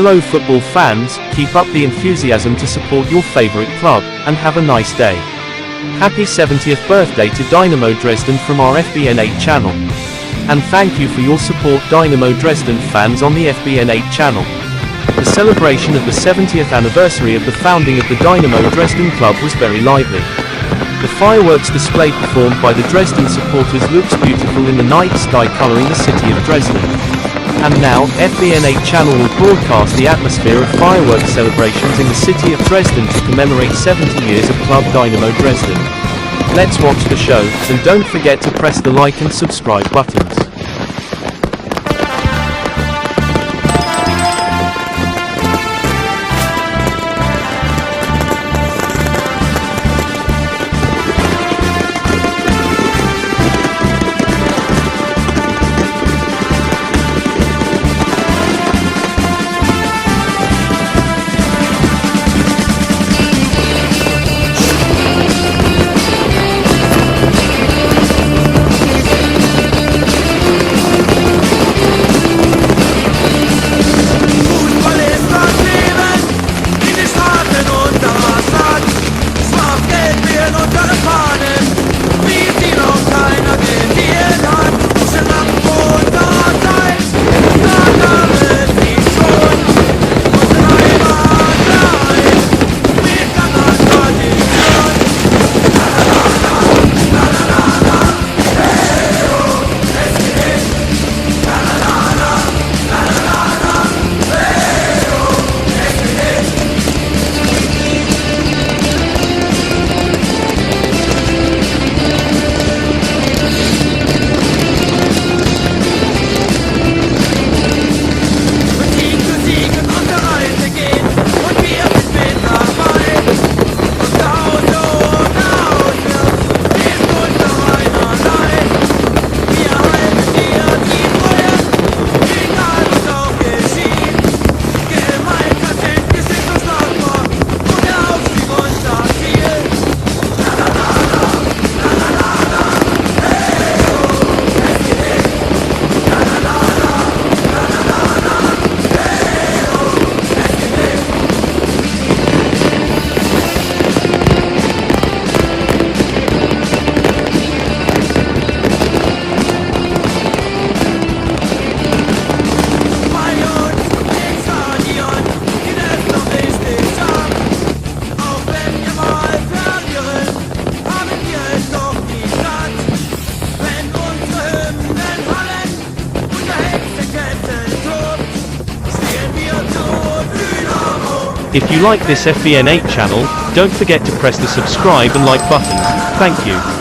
Hello football fans, keep up the enthusiasm to support your favorite club, and have a nice day. Happy 70th birthday to Dynamo Dresden from our Fbn8 channel. And thank you for your support Dynamo Dresden fans on the Fbn8 channel. The celebration of the 70th anniversary of the founding of the Dynamo Dresden club was very lively. The fireworks display performed by the Dresden supporters looks beautiful in the night sky coloring the city of Dresden. And now, Fbn8 Channel will broadcast the atmosphere of fireworks celebrations in the city of Dresden to commemorate 70 years of Club Dynamo Dresden. Let's watch the show, and don't forget to press the like and subscribe buttons. If you like this Fbn8 channel, don't forget to press the subscribe and like buttons. Thank you.